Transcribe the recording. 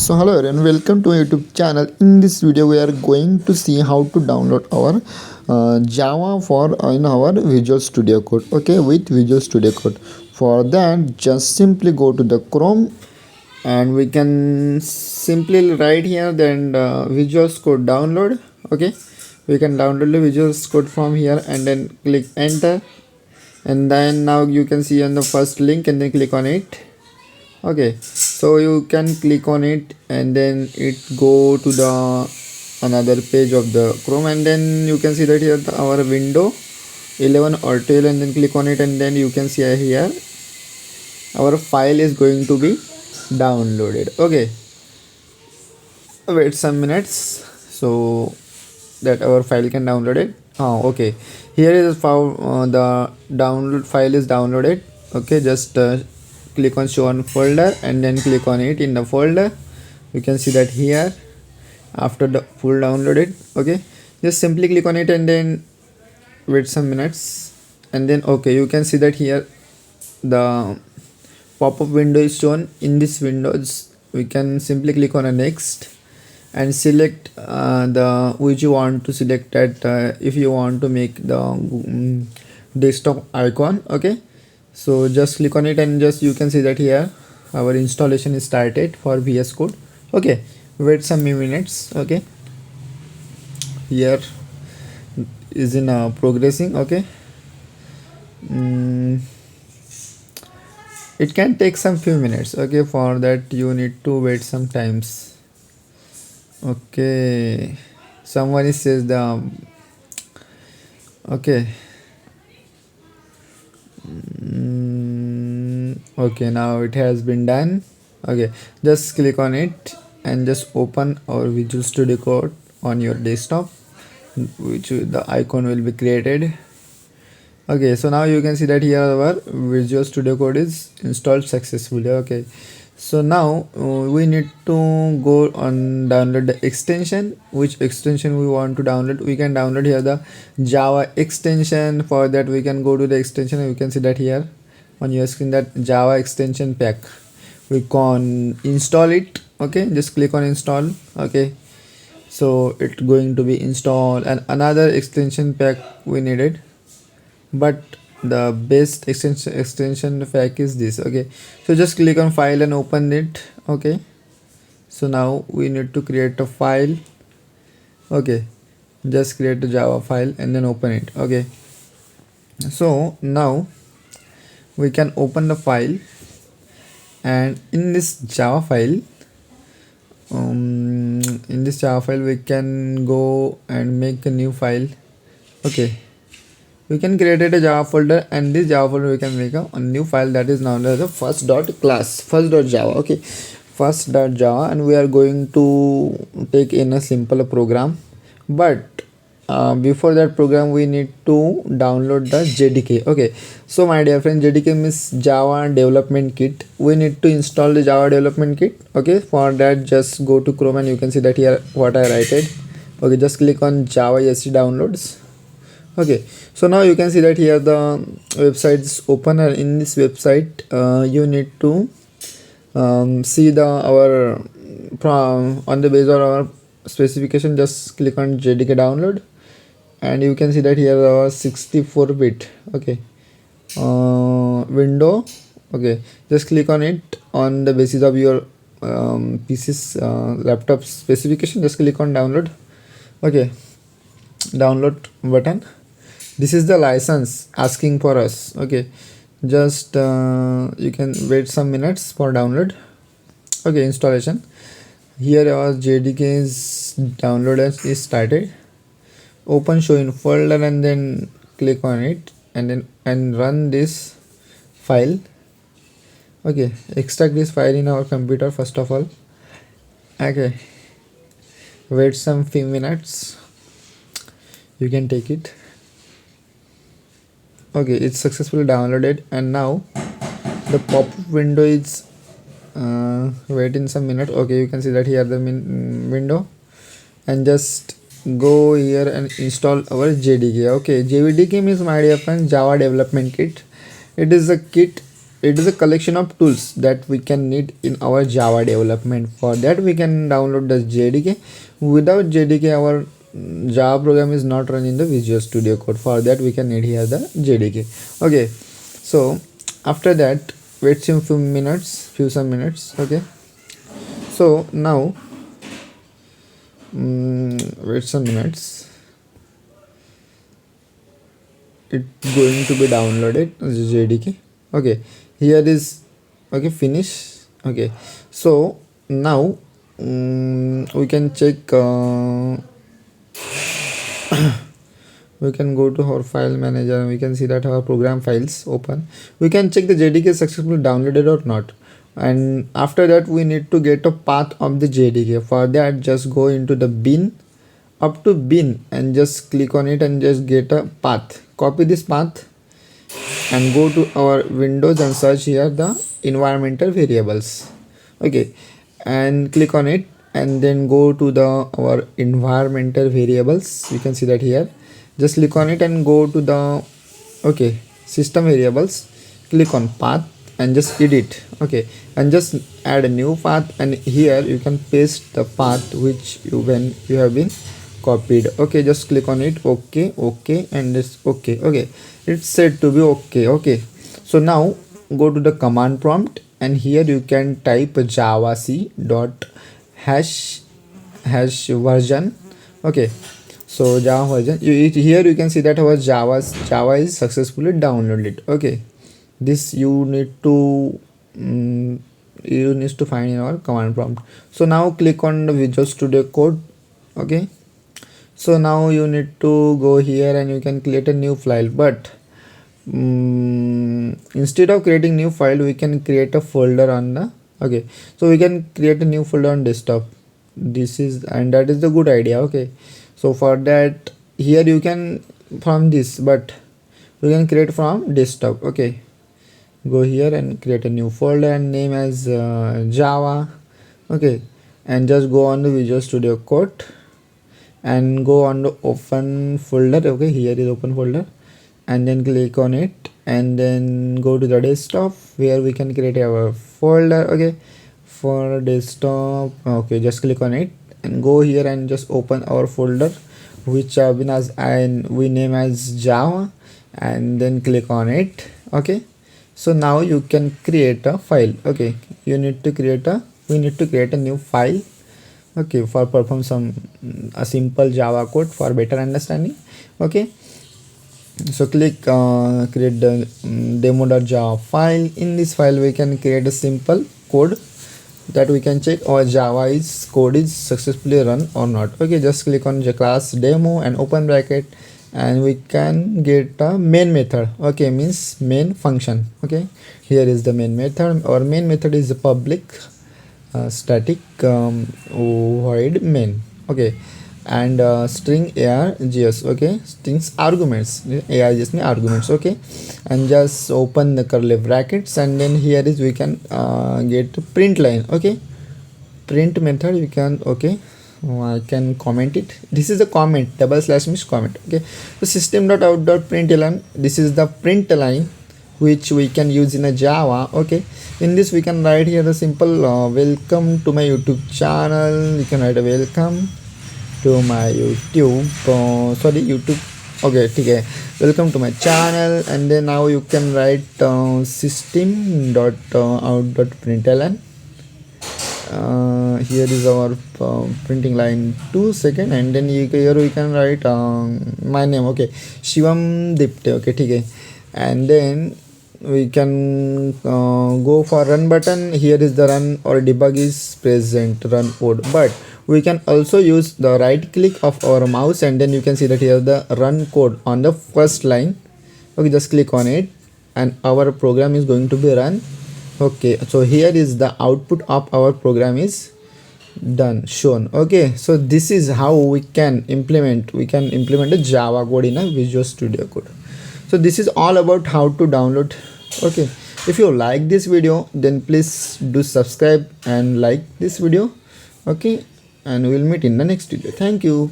So hello everyone, welcome to my YouTube channel. In this video we are going to see how to download our Java for in our Visual Studio Code. Okay, with Visual Studio Code. For that, just simply go to the Chrome and we can simply write here then Visual Code download. Okay, we can download the Visual Code from here and then click enter, and then now you can see on the first link and then click on it. Okay, so you can click on it and then it go to the another page of the Chrome, and then you can see that here our window 11 or 12, and then click on it and then you can see here our file is going to be downloaded. Okay, wait some minutes so that our file can download it. Okay, here is how the download file is downloaded. Okay, just click on show on folder and then click on it in the folder. You can see that here after the full downloaded. Okay, just simply click on it and then wait some minutes, and then okay, you can see that here the pop-up window is shown. In this windows we can simply click on a next and select the which you want to select that if you want to make the desktop icon. Okay, so just click on it and just you can see that here our installation is started for VS Code. Okay, wait some minutes. Okay, here is in progressing. Okay, it can take some few minutes. Okay, for that you need to wait some times. Okay, someone says the okay. Okay, now it has been done. Okay, just click on it and just open our Visual Studio Code on your desktop, which the icon will be created. Okay, so now you can see that here our Visual Studio Code is installed successfully. Okay, so now we need to go on download the extension. Which extension we want to download? We can download here the Java extension. For that we can go to the extension and you can see that here on your screen that Java extension pack. We can install it. Okay, just click on install. Okay, so it's going to be installed, and another extension pack we needed, but the best extension pack is this. Okay, so just click on file and open it. Okay, so now we need to create a file. Okay, just create a Java file and then open it. Okay, so now we can open the file, and in this Java file we can go and make a new file. Okay, we can create a Java folder, and this Java folder we can make a new file that is known as the first.java. Okay, first.java, and we are going to take in a simple program, but before that program we need to download the JDK. Okay, so my dear friend, JDK means Java Development Kit. We need to install the Java Development Kit. Okay, for that just go to Chrome and you can see that here what I write it. Okay, just click on Java SC downloads. Okay, so now you can see that here the website is open, and in this website you need to see the our on the base of our specification. Just click on JDK download, and you can see that here our 64-bit okay window. Okay, just click on it on the basis of your PC's laptop specification. Just click on download. Okay, download button. This is the license asking for us. Okay, just you can wait some minutes for download. Okay, installation. Here our JDK is downloaded is started. Open show in folder and then click on it and then run this file. Okay, extract this file in our computer first of all. Okay, wait some few minutes. You can take it. Okay, it's successfully downloaded, and now the pop-up window is wait in some minute. Okay, you can see that here the window, and just go here and install our JDK. Okay, JDK means, my dear friends, Java Development Kit. It is a kit it is a collection of tools that we can need in our Java development. For that we can download the JDK. Without JDK our Java program is not run in the Visual Studio Code. For that we can need here the JDK. Okay, so after that wait some few minutes. Okay, so now wait some minutes, it's going to be downloaded JDK. Okay, here is, okay, finish. Okay, so now we can check, we can go to our file manager and we can see that our program files open. We can check the JDK successfully downloaded or not, and after that we need to get a path of the JDK. For that just go into the bin, up to bin, and just click on it and just get a path. Copy this path and go to our Windows and search here the environmental variables. Okay, and click on it and then go to the our environmental variables. You can see that here. Just click on it and go to the, okay, system variables. Click on path and just edit. Okay, and just add a new path, and here you can paste the path which when you have been copied. Okay, just click on it. Okay, and this okay, it's said to be okay. Okay, so now go to the command prompt and here you can type javac dot hash version. Okay, so Java version, here you can see that our Java is successfully downloaded. Okay, this you need to find in our command prompt. So now click on the Visual Studio Code. Okay, so now you need to go here and you can create a new file, but instead of creating new file we can create a folder on the, okay, so we can create a new folder on desktop. This is, and that is the good idea. Okay, so for that here you can from this, but we can create from desktop. Okay, go here and create a new folder and name as Java. Okay, and just go on the Visual Studio Code and go on the open folder. Okay, here is open folder, and then click on it and then go to the desktop where we can create our folder. Okay, for desktop, okay, just click on it and go here and just open our folder which have been as, and we name as Java, and then click on it. Okay, so now you can create a file. Okay, we need to create a new file. Okay, for perform some a simple Java code for better understanding. Okay, so click create the demo.java file. In this file we can create a simple code that we can check our Java code is successfully run or not. Okay, just click on the class demo and open bracket, and we can get a main method. Okay, means main function. Okay, here is the main method. Our main method is the public static void main. Okay, and string args. Okay, strings arguments, args mean arguments. Okay, and just open the curly brackets, and then here is we can get print line. Okay, print method we can, okay, I can comment it. This is the comment, double slash means comment. Okay, so system.out.println, this is the print line which we can use in a Java. Okay, in this we can write here the simple welcome to my YouTube channel. You can write a welcome to my YouTube YouTube. Okay, okay, welcome to my channel, and then now you can write system.out.println. Here is our printing line 2 second, and then here we can write my name. Okay, Shivam Dipte. Okay, okay, and then we can go for run button. Here is the run or debug is present, run code, but we can also use the right click of our mouse, and then you can see that here the run code on the first line. Okay, just click on it and our program is going to be run. Okay, so here is the output of our program is done, shown. Okay, so this is how we can implement a Java code in a Visual Studio Code. So this is all about how to download. Okay, if you like this video, then please do subscribe and like this video. Okay, and we'll meet in the next video. Thank you.